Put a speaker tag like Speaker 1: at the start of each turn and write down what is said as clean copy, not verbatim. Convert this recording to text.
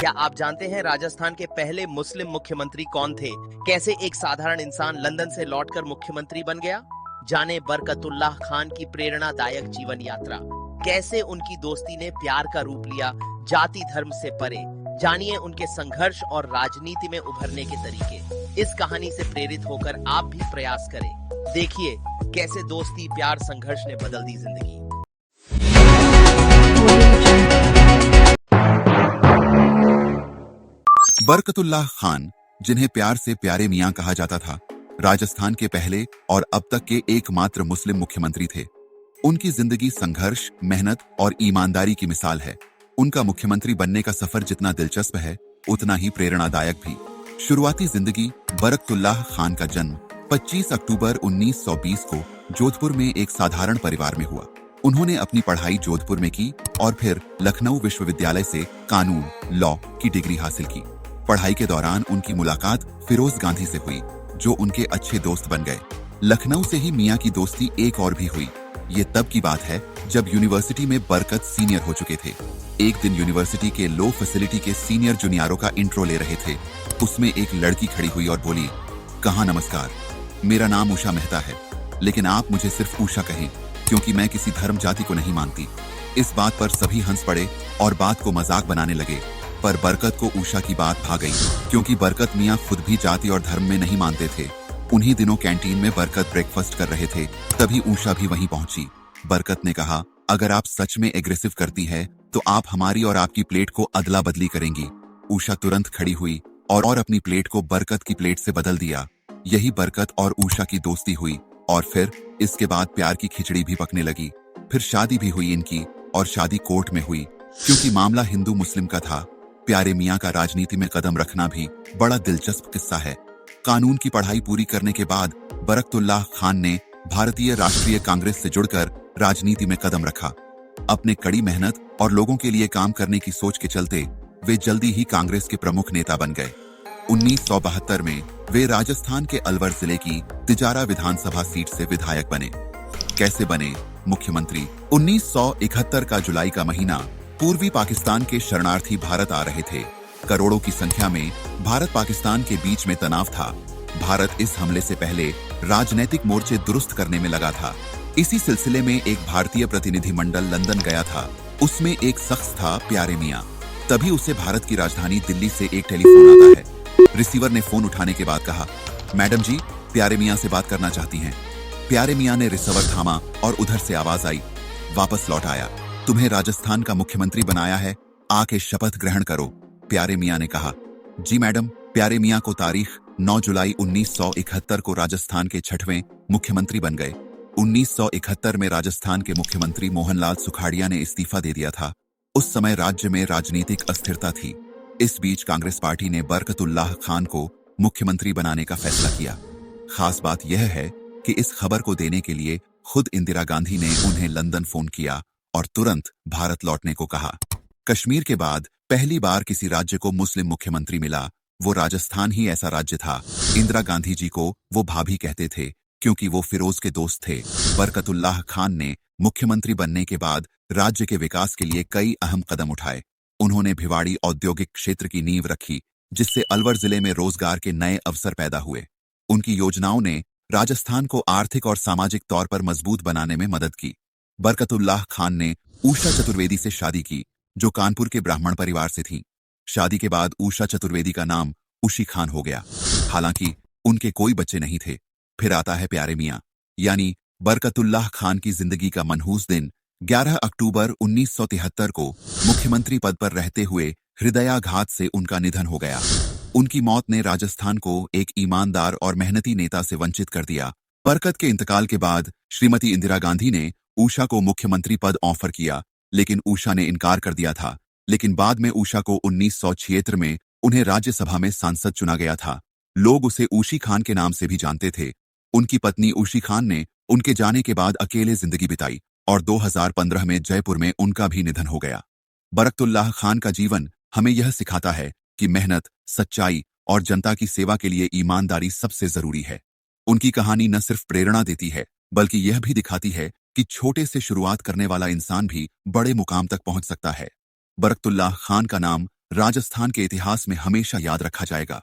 Speaker 1: क्या आप जानते हैं राजस्थान के पहले मुस्लिम मुख्यमंत्री कौन थे? कैसे एक साधारण इंसान लंदन से लौटकर मुख्यमंत्री बन गया? जाने बरकतुल्लाह खान की प्रेरणादायक जीवन यात्रा। कैसे उनकी दोस्ती ने प्यार का रूप लिया, जाति धर्म से परे। जानिए उनके संघर्ष और राजनीति में उभरने के तरीके। इस कहानी से प्रेरित होकर आप भी प्रयास करें। देखिए कैसे दोस्ती, प्यार, संघर्ष ने बदल दी जिंदगी।
Speaker 2: बरकतुल्लाह खान, जिन्हें प्यार से प्यारे मियां कहा जाता था, राजस्थान के पहले और अब तक के एकमात्र मुस्लिम मुख्यमंत्री थे। उनकी जिंदगी संघर्ष, मेहनत और ईमानदारी की मिसाल है। उनका मुख्यमंत्री बनने का सफर जितना दिलचस्प है, उतना ही प्रेरणादायक भी। शुरुआती जिंदगी। बरकतुल्लाह खान का जन्म 25 अक्टूबर 1920 को जोधपुर में एक साधारण परिवार में हुआ। उन्होंने अपनी पढ़ाई जोधपुर में की और फिर लखनऊ विश्वविद्यालय से कानून, लॉ की डिग्री हासिल की। पढ़ाई के दौरान उनकी मुलाकात फिरोज गांधी से हुई, जो उनके अच्छे दोस्त बन गए। लखनऊ से ही मियां की दोस्ती एक और भी हुई। ये तब की बात है जब यूनिवर्सिटी में बरकत सीनियर हो चुके थे। एक दिन यूनिवर्सिटी के लो फैसिलिटी के सीनियर जूनियरों का इंट्रो ले रहे थे। उसमें एक लड़की खड़ी हुई और बोली, कहा नमस्कार, मेरा नाम उषा मेहता है, लेकिन आप मुझे सिर्फ उषा कहें, क्योंकि मैं किसी धर्म जाति को नहीं मानती। इस बात पर सभी हंस पड़े और बात को मजाक बनाने लगे, पर बरकत को उषा की बात भा गई, क्योंकि बरकत मियां खुद भी जाति और धर्म में नहीं मानते थे। उन्हीं दिनों कैंटीन में बरकत ब्रेकफास्ट कर रहे थे, तभी उषा भी वहीं पहुंची। बरकत ने कहा, अगर आप सच में एग्रेसिव करती है तो आप हमारी और आपकी प्लेट को अदला बदली करेंगी। उषा तुरंत खड़ी हुई और अपनी प्लेट को बरकत की प्लेट से बदल दिया। यही बरकत और उषा की दोस्ती हुई और फिर इसके बाद प्यार की खिचड़ी भी पकने लगी। फिर शादी भी हुई इनकी, और शादी कोर्ट में हुई, क्योंकि मामला हिंदू मुस्लिम का था। प्यारे मियां का राजनीति में कदम रखना भी बड़ा दिलचस्प किस्सा है। कानून की पढ़ाई पूरी करने के बाद बरकतुल्लाह खान ने भारतीय राष्ट्रीय कांग्रेस से जुड़कर राजनीति में कदम रखा। अपने कड़ी मेहनत और लोगों के लिए काम करने की सोच के चलते वे जल्दी ही कांग्रेस के प्रमुख नेता बन गए। 1972 में वे राजस्थान के अलवर जिले की तिजारा विधानसभा सीट से विधायक बने। कैसे बने मुख्यमंत्री? 1971 का जुलाई का महीना। पूर्वी पाकिस्तान के शरणार्थी भारत आ रहे थे। करोड़ों की संख्या में भारत पाकिस्तान के बीच में तनाव था। भारत इस हमले से पहले राजनीतिक मोर्चे दुरुस्त करने में लगा था। इसी सिलसिले में एक भारतीय प्रतिनिधिमंडल लंदन गया था। उसमें एक शख्स था प्यारे मियां। तभी उसे भारत की राजधानी दिल्ली से एक टेलीफोन आता है। रिसीवर ने फोन उठाने के बाद कहा, मैडम जी, प्यारे मियां से बात करना चाहती हैं। प्यारे मियां ने रिसीवर थामा और उधर से आवाज आई, वापस लौट आया, तुम्हें राजस्थान का मुख्यमंत्री बनाया है, आके शपथ ग्रहण करो। प्यारे मियां ने कहा, जी मैडम। प्यारे मियां को तारीख 9 जुलाई 1971 को राजस्थान के 6वें मुख्यमंत्री बन गए। 1971 में राजस्थान के मुख्यमंत्री मोहनलाल सुखाड़िया ने इस्तीफा दे दिया था। उस समय राज्य में राजनीतिक अस्थिरता थी। इस बीच कांग्रेस पार्टी ने बरकतुल्लाह खान को मुख्यमंत्री बनाने का फैसला किया। खास बात यह है कि इस खबर को देने के लिए खुद इंदिरा गांधी ने उन्हें लंदन फोन किया और तुरंत भारत लौटने को कहा। कश्मीर के बाद पहली बार किसी राज्य को मुस्लिम मुख्यमंत्री मिला, वो राजस्थान ही ऐसा राज्य था। इंदिरा गांधी जी को वो भाभी कहते थे, क्योंकि वो फिरोज के दोस्त थे। बरकतुल्लाह खान ने मुख्यमंत्री बनने के बाद राज्य के विकास के लिए कई अहम कदम उठाए। उन्होंने भिवाड़ी औद्योगिक क्षेत्र की नींव रखी, जिससे अलवर जिले में रोजगार के नए अवसर पैदा हुए। उनकी योजनाओं ने राजस्थान को आर्थिक और सामाजिक तौर पर मजबूत बनाने में मदद की। बरकतुल्लाह खान ने उषा चतुर्वेदी से शादी की, जो कानपुर के ब्राह्मण परिवार से थीं। शादी के बाद उषा चतुर्वेदी का नाम उशी खान हो गया। हालांकि उनके कोई बच्चे नहीं थे। फिर आता है प्यारे मियां, यानी बरकतुल्लाह खान की जिंदगी का मनहूस दिन। 11 अक्टूबर 1973 को मुख्यमंत्री पद पर रहते हुए हृदयाघात से उनका निधन हो गया। उनकी मौत ने राजस्थान को एक ईमानदार और मेहनती नेता से वंचित कर दिया। बरकत के इंतकाल के बाद श्रीमती इंदिरा गांधी ने उषा को मुख्यमंत्री पद ऑफर किया, लेकिन उषा ने इनकार कर दिया था। लेकिन बाद में उषा को 1976 में उन्हें राज्यसभा में सांसद चुना गया था। लोग उसे उशी खान के नाम से भी जानते थे। उनकी पत्नी उशी खान ने उनके जाने के बाद अकेले जिंदगी बिताई और 2015 में जयपुर में उनका भी निधन हो गया। बरकतुल्लाह खान का जीवन हमें यह सिखाता है कि मेहनत, सच्चाई और जनता की सेवा के लिए ईमानदारी सबसे जरूरी है। उनकी कहानी न सिर्फ प्रेरणा देती है, बल्कि यह भी दिखाती है कि छोटे से शुरुआत करने वाला इंसान भी बड़े मुकाम तक पहुंच सकता है। बरकतुल्लाह खान का नाम राजस्थान के इतिहास में हमेशा याद रखा जाएगा।